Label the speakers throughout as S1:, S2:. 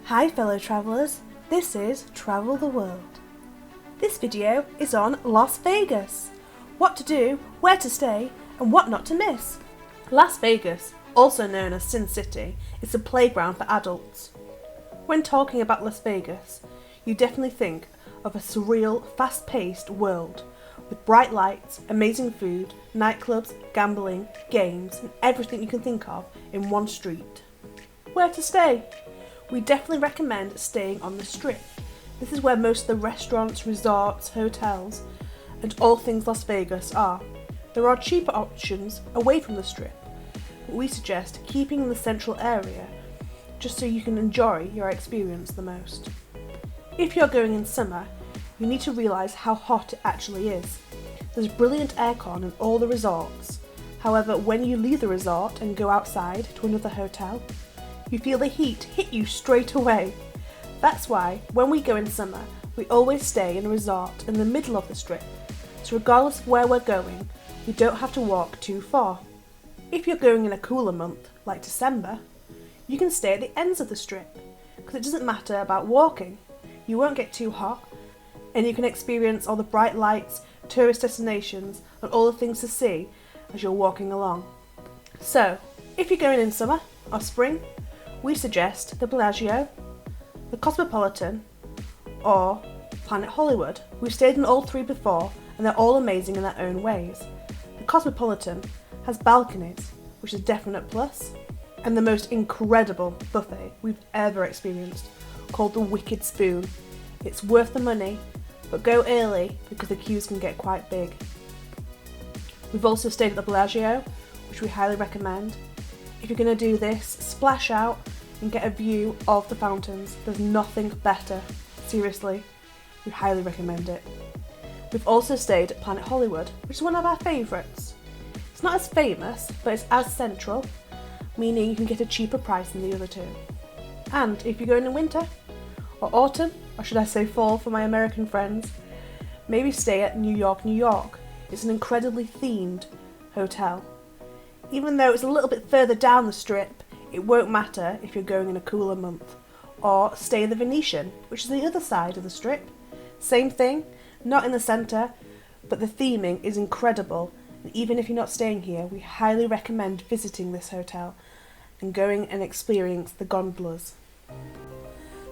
S1: Hi fellow travellers, this is Travel the World. This video is on Las Vegas. What to do, where to stay, and what not to miss. Las Vegas, also known as Sin City, is a playground for adults. When talking about Las Vegas, you definitely think of a surreal, fast-paced world with bright lights, amazing food, nightclubs, gambling, games, and everything you can think of in one street. Where to stay? We definitely recommend staying on the Strip. This is where most of the restaurants, resorts, hotels, and all things Las Vegas are. There are cheaper options away from the Strip, but we suggest keeping in the central area just so you can enjoy your experience the most. If you're going in summer, you need to realise how hot it actually is. There's brilliant aircon in all the resorts. However, when you leave the resort and go outside to another hotel, you feel the heat hit you straight away. That's why, when we go in summer, we always stay in a resort in the middle of the Strip, so regardless of where we're going, we don't have to walk too far. If you're going in a cooler month, like December, you can stay at the ends of the Strip, because it doesn't matter about walking. You won't get too hot, and you can experience all the bright lights, tourist destinations, and all the things to see as you're walking along. So, if you're going in summer or spring, we suggest the Bellagio, the Cosmopolitan, or Planet Hollywood. We've stayed in all three before, and they're all amazing in their own ways. The Cosmopolitan has balconies, which is a definite plus, and the most incredible buffet we've ever experienced, called the Wicked Spoon. It's worth the money, but go early because the queues can get quite big. We've also stayed at the Bellagio, which we highly recommend. If you're going to do this, splash out and get a view of the fountains. There's nothing better. Seriously, we highly recommend it. We've also stayed at Planet Hollywood, which is one of our favourites. It's not as famous, but it's as central, meaning you can get a cheaper price than the other two. And if you're going in winter, or autumn, or should I say fall for my American friends, maybe stay at New York, New York. It's an incredibly themed hotel. Even though it's a little bit further down the Strip, it won't matter if you're going in a cooler month. Or stay in the Venetian, which is the other side of the Strip. Same thing, not in the centre, but the theming is incredible. And even if you're not staying here, we highly recommend visiting this hotel and going and experience the gondolas.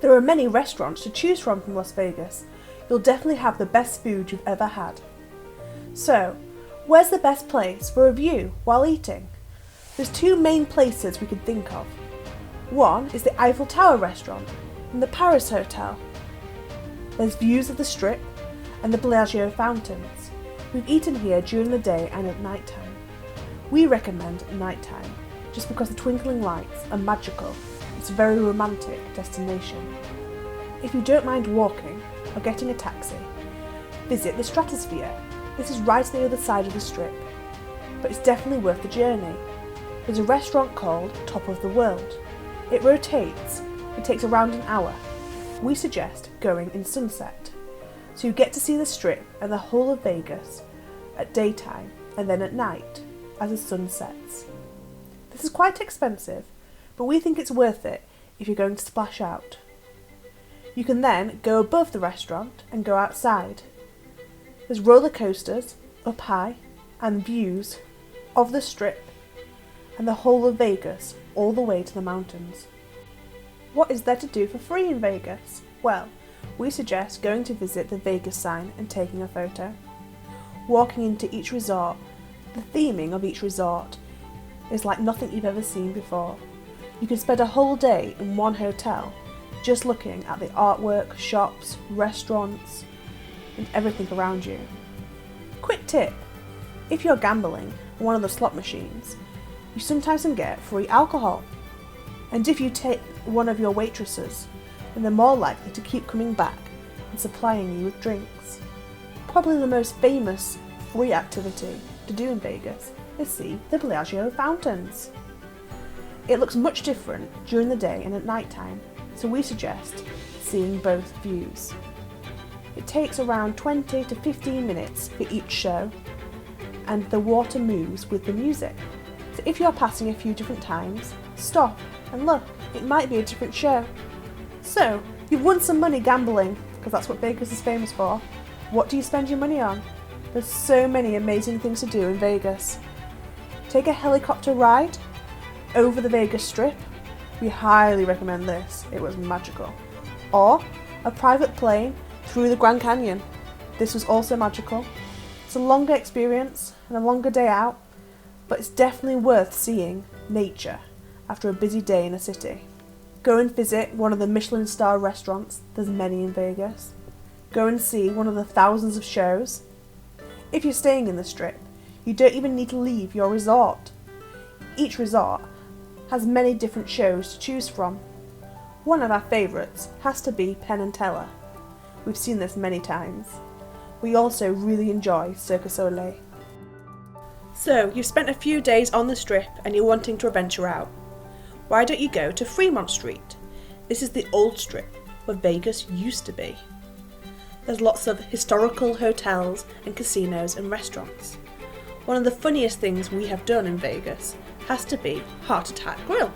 S1: There are many restaurants to choose from Las Vegas. You'll definitely have the best food you've ever had. So, where's the best place for a view while eating? There's two main places we could think of. One is the Eiffel Tower restaurant in the Paris Hotel. There's views of the Strip and the Bellagio fountains. We've eaten here during the day and at night time. We recommend nighttime, just because the twinkling lights are magical. It's a very romantic destination. If you don't mind walking or getting a taxi, visit the Stratosphere. This is right on the other side of the Strip, but it's definitely worth the journey. There's a restaurant called Top of the World. It rotates. It takes around an hour. We suggest going in sunset, so you get to see the Strip and the whole of Vegas at daytime and then at night as the sun sets. This is quite expensive, but we think it's worth it if you're going to splash out. You can then go above the restaurant and go outside. There's roller coasters up high and views of the Strip and the whole of Vegas all the way to the mountains. What is there to do for free in Vegas? Well, we suggest going to visit the Vegas sign and taking a photo. Walking into each resort, the theming of each resort is like nothing you've ever seen before. You can spend a whole day in one hotel just looking at the artwork, shops, restaurants, and everything around you. Quick tip, if you're gambling on one of the slot machines, you sometimes can get free alcohol. And if you tip one of your waitresses, then they're more likely to keep coming back and supplying you with drinks. Probably the most famous free activity to do in Vegas is see the Bellagio fountains. It looks much different during the day and at night time, so we suggest seeing both views. It takes around 20 to 15 minutes for each show, and the water moves with the music. So if you're passing a few different times, stop and look, it might be a different show. So, you've won some money gambling, because that's what Vegas is famous for. What do you spend your money on? There's so many amazing things to do in Vegas. Take a helicopter ride over the Vegas Strip. We highly recommend this, it was magical. Or a private plane through the Grand Canyon. This was also magical. It's a longer experience and a longer day out, but it's definitely worth seeing nature after a busy day in a city. Go and visit one of the Michelin star restaurants, there's many in Vegas. Go and see one of the thousands of shows. If you're staying in the Strip, you don't even need to leave your resort. Each resort has many different shows to choose from. One of our favourites has to be Penn and Teller. We've seen this many times. We also really enjoy Cirque du Soleil. So, you've spent a few days on the Strip and you're wanting to venture out. Why don't you go to Fremont Street? This is the old Strip, where Vegas used to be. There's lots of historical hotels and casinos and restaurants. One of the funniest things we have done in Vegas has to be Heart Attack Grill.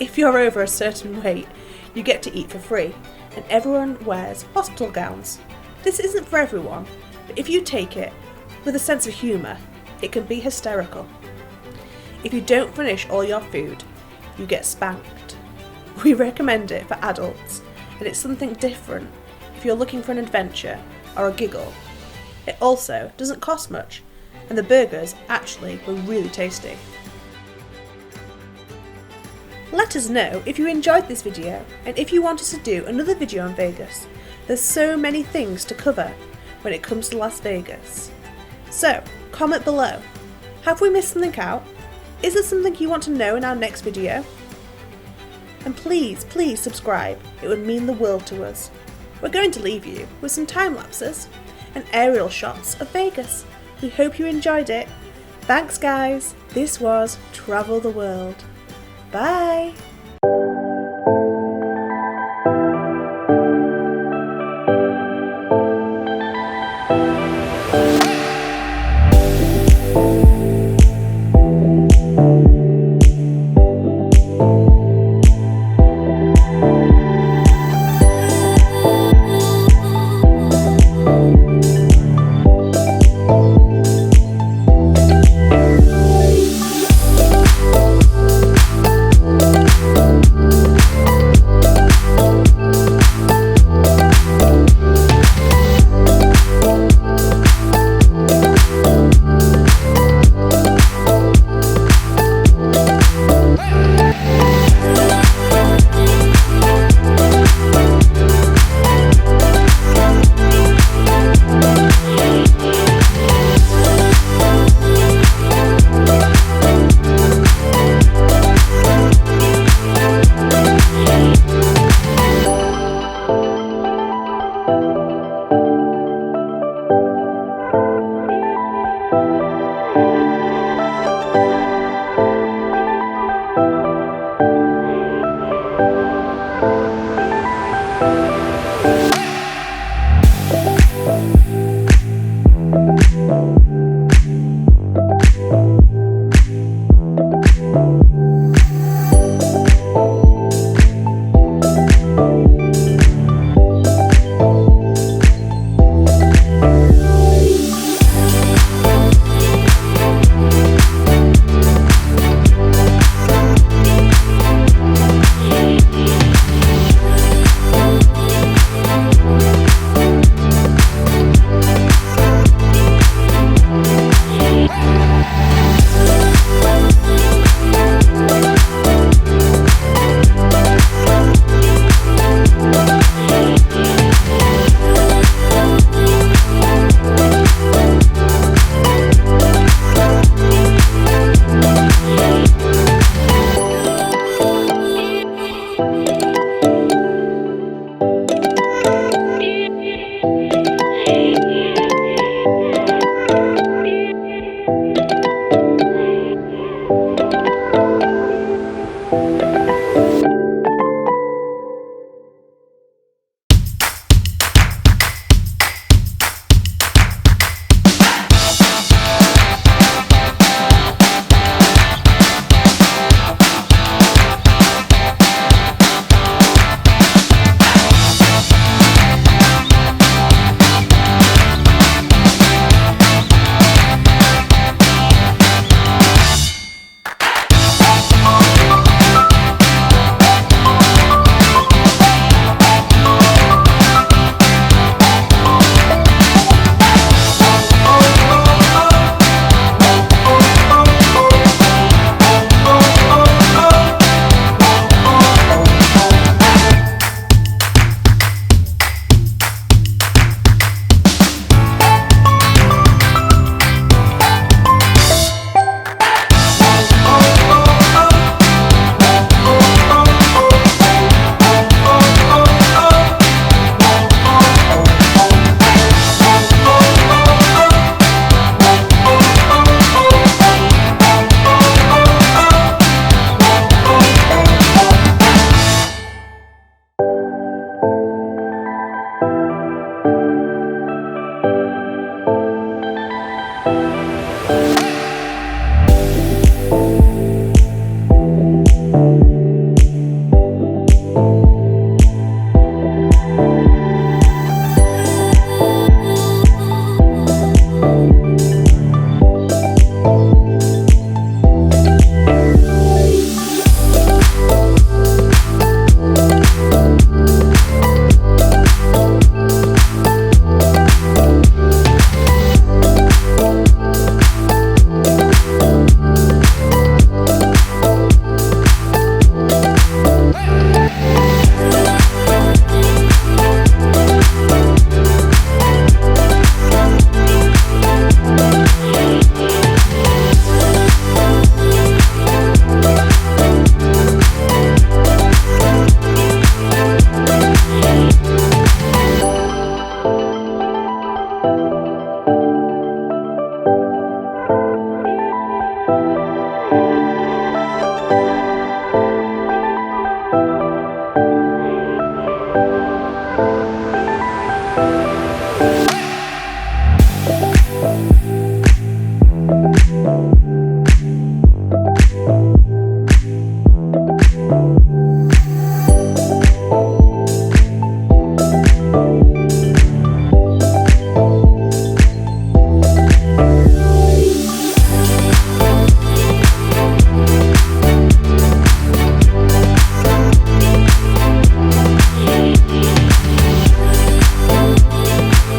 S1: If you're over a certain weight, you get to eat for free, and everyone wears hospital gowns. This isn't for everyone, but if you take it with a sense of humour, it can be hysterical. If you don't finish all your food, you get spanked. We recommend it for adults, and it's something different if you're looking for an adventure or a giggle. It also doesn't cost much, and the burgers actually were really tasty. Let us know if you enjoyed this video and if you want us to do another video on Vegas. There's so many things to cover when it comes to Las Vegas. So, comment below. Have we missed something out? Is there something you want to know in our next video? And please subscribe, it would mean the world to us. We're going to leave you with some time lapses and aerial shots of Vegas. We hope you enjoyed it. Thanks guys, this was Travel the World. Bye!